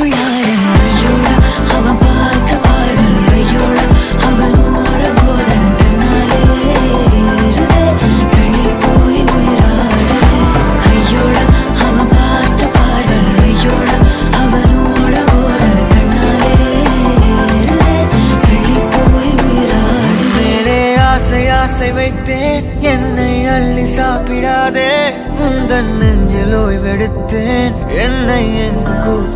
துள்ளாட ஐயோடா அவன் பார்த்த பாடு ஐயோடா அவனோட போத தன்னாலே ஏறுதே தள்ளி போய் உயிராடுதே ஐயோடா அவன் பார்த்த பாடு ஐயோடா அவனோட போத தன்னாலே ஏறுதே தள்ளி போய் உயிராடுதே மேலே ஆசை ஆசை வைத்தேன் என்னை அள்ளி சாப்பிடாதே உந்தன் நெஞ்சில் ஓய்வெடுத்தேன் என்னை எங்கு கூப்பி